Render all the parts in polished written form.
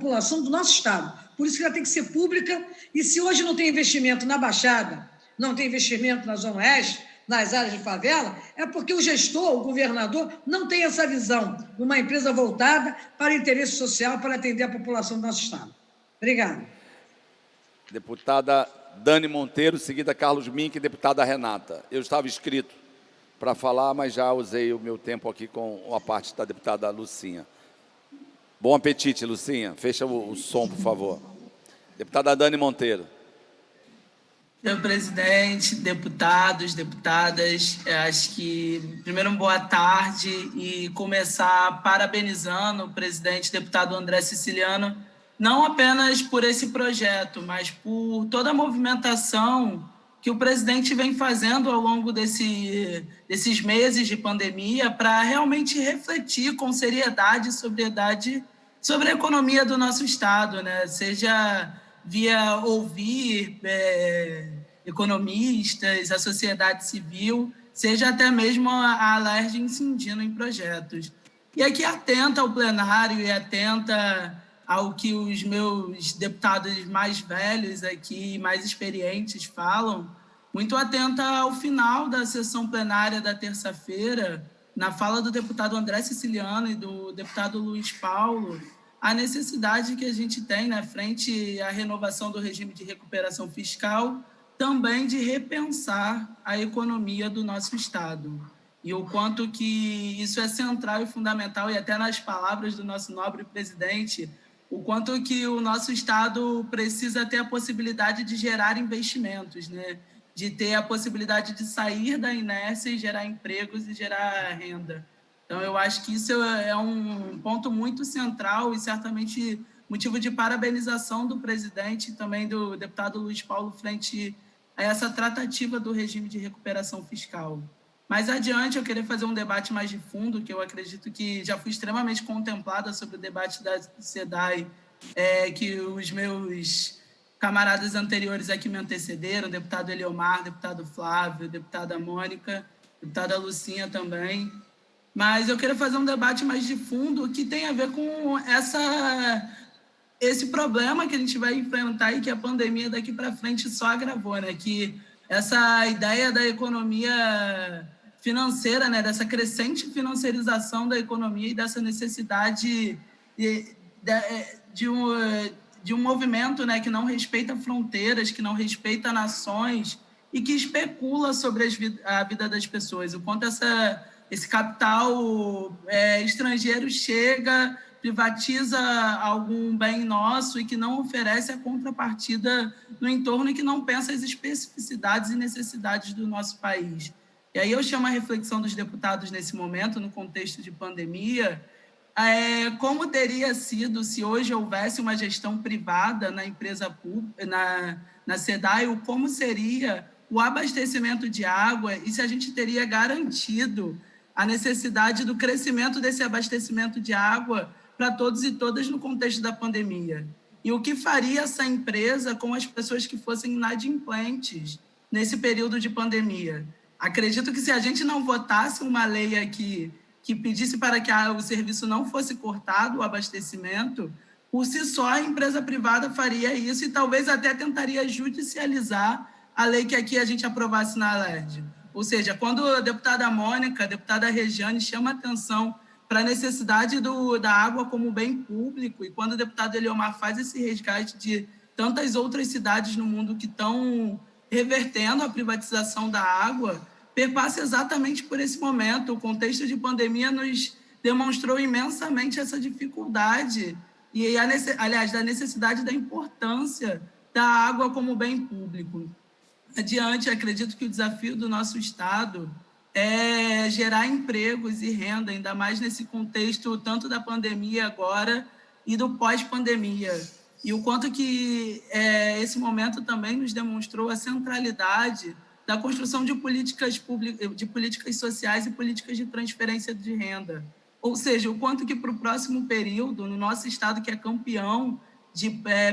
população do nosso Estado. Por isso que ela tem que ser pública, e se hoje não tem investimento na Baixada, não tem investimento na Zona Oeste, nas áreas de favela, é porque o gestor, o governador, não tem essa visão de uma empresa voltada para interesse social, para atender a população do nosso Estado. Obrigada. Deputada Dani Monteiro, seguida Carlos Mink e deputada Renata. Eu estava inscrito para falar, mas já usei o meu tempo aqui com a parte da deputada Lucinha. Bom apetite, Lucinha. Fecha o som, por favor. Deputada Dani Monteiro. Senhor presidente, deputados, deputadas, acho que, primeiro, boa tarde e começar parabenizando o presidente, deputado André Siciliano, não apenas por esse projeto, mas por toda a movimentação que o presidente vem fazendo ao longo desses meses de pandemia para realmente refletir com seriedade e sobriedade sobre a economia do nosso Estado, né? Seja via ouvir economistas, a sociedade civil, seja até mesmo a Alerj incidindo em projetos. E aqui atenta ao plenário e atenta ao que os meus deputados mais velhos aqui, mais experientes falam, muito atenta ao final da sessão plenária da terça-feira, na fala do deputado André Siciliano e do deputado Luiz Paulo, a necessidade que a gente tem, né, frente à renovação do regime de recuperação fiscal, também de repensar a economia do nosso Estado. E o quanto que isso é central e fundamental, e até nas palavras do nosso nobre presidente, o quanto que o nosso Estado precisa ter a possibilidade de gerar investimentos, né? De ter a possibilidade de sair da inércia e gerar empregos e gerar renda. Então, eu acho que isso é um ponto muito central e certamente motivo de parabenização do presidente e também do deputado Luiz Paulo frente a essa tratativa do regime de recuperação fiscal. Mais adiante, eu queria fazer um debate mais de fundo, que eu acredito que já fui extremamente contemplada sobre o debate da SEDAI, que os meus camaradas anteriores aqui me antecederam, deputado Eliomar, deputado Flávio, deputada Mônica, deputada Lucinha também. Mas eu queria fazer um debate mais de fundo que tem a ver com esse problema que a gente vai enfrentar e que a pandemia daqui para frente só agravou, né? Que essa ideia da economia financeira, né? Dessa crescente financiarização da economia e dessa necessidade de um movimento, né? Que não respeita fronteiras, que não respeita nações e que especula sobre a vida das pessoas. O quanto esse capital estrangeiro chega, privatiza algum bem nosso e que não oferece a contrapartida no entorno e que não pensa as especificidades e necessidades do nosso país. E aí eu chamo a reflexão dos deputados nesse momento, no contexto de pandemia, como teria sido se hoje houvesse uma gestão privada na empresa pública, na SEDAI, ou como seria o abastecimento de água e se a gente teria garantido a necessidade do crescimento desse abastecimento de água para todos e todas no contexto da pandemia. E o que faria essa empresa com as pessoas que fossem inadimplentes nesse período de pandemia? Acredito que se a gente não votasse uma lei aqui que pedisse para que o serviço não fosse cortado, o abastecimento, por si só a empresa privada faria isso e talvez até tentaria judicializar a lei que aqui a gente aprovasse na Alerj. Ou seja, quando a deputada Mônica, a deputada Regiane chama atenção para a necessidade da água como bem público, e quando o deputado Eliomar faz esse resgate de tantas outras cidades no mundo que estão revertendo a privatização da água, perpassa exatamente por esse momento. O contexto de pandemia nos demonstrou imensamente essa dificuldade, e, aliás, da necessidade da importância da água como bem público. Adiante, acredito que o desafio do nosso Estado é gerar empregos e renda, ainda mais nesse contexto tanto da pandemia agora e do pós-pandemia. E o quanto que esse momento também nos demonstrou a centralidade da construção de políticas públicas, de políticas sociais e políticas de transferência de renda. Ou seja, o quanto que para o próximo período, no nosso Estado, que é campeão de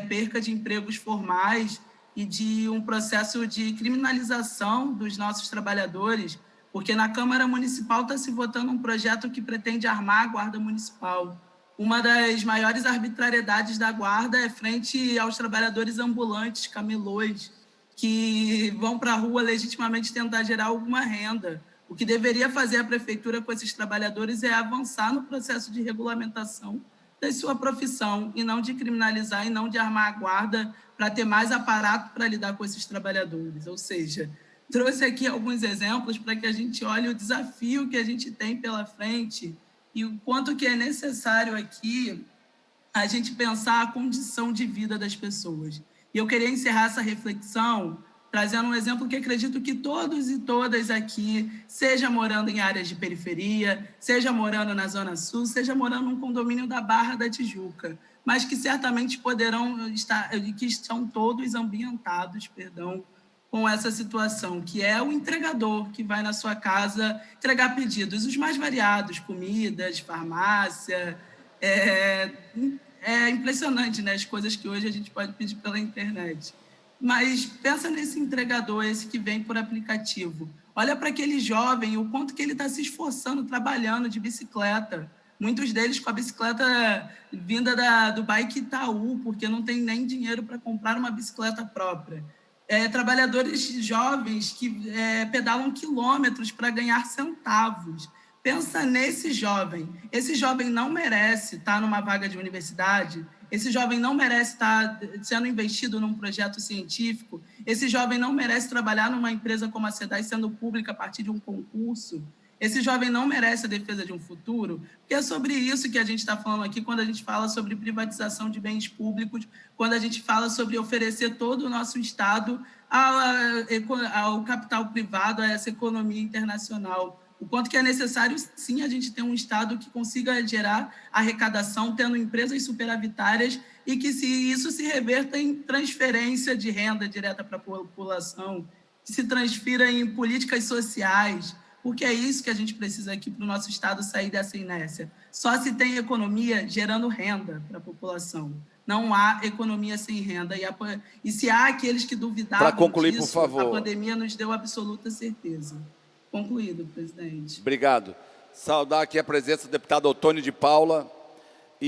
perca de empregos formais e de um processo de criminalização dos nossos trabalhadores, porque na Câmara Municipal está se votando um projeto que pretende armar a Guarda Municipal. uma das maiores arbitrariedades da guarda é frente aos trabalhadores ambulantes, camelôs, que vão para a rua legitimamente tentar gerar alguma renda. O que deveria fazer a prefeitura com esses trabalhadores é avançar no processo de regulamentação da sua profissão e não de criminalizar e não de armar a guarda para ter mais aparato para lidar com esses trabalhadores. Ou seja, trouxe aqui alguns exemplos para que a gente olhe o desafio que a gente tem pela frente e o quanto que é necessário aqui a gente pensar a condição de vida das pessoas. E eu queria encerrar essa reflexão trazendo um exemplo que acredito que todos e todas aqui, seja morando em áreas de periferia, seja morando na Zona Sul, seja morando num condomínio da Barra da Tijuca, mas que certamente poderão estar, que estão todos ambientados, com essa situação, que é o entregador que vai na sua casa entregar pedidos, os mais variados, comidas, farmácia. É impressionante, né, as coisas que hoje a gente pode pedir pela internet. Mas pensa nesse entregador, esse que vem por aplicativo. Olha para aquele jovem, o quanto que ele está se esforçando, trabalhando de bicicleta. Muitos deles com a bicicleta vinda do Bike Itaú, porque não tem nem dinheiro para comprar uma bicicleta própria. Trabalhadores jovens que pedalam quilômetros para ganhar centavos. Pensa nesse jovem. Esse jovem não merece estar numa vaga de universidade. Esse jovem não merece estar sendo investido num projeto científico. Esse jovem não merece trabalhar numa empresa como a SEDAI sendo pública a partir de um concurso. Esse jovem não merece a defesa de um futuro, porque é sobre isso que a gente está falando aqui quando a gente fala sobre privatização de bens públicos, quando a gente fala sobre oferecer todo o nosso Estado ao capital privado, a essa economia internacional. O quanto que é necessário, sim, a gente ter um Estado que consiga gerar arrecadação, tendo empresas superavitárias e que isso se reverta em transferência de renda direta para a população, que se transfira em políticas sociais, porque é isso que a gente precisa aqui para o nosso Estado sair dessa inércia. Só se tem economia gerando renda para a população. Não há economia sem renda. E se há aqueles que duvidavam para concluir, disso, por favor. A pandemia nos deu absoluta certeza. Concluído, presidente. Obrigado. Saudar aqui a presença do deputado Otônio de Paula,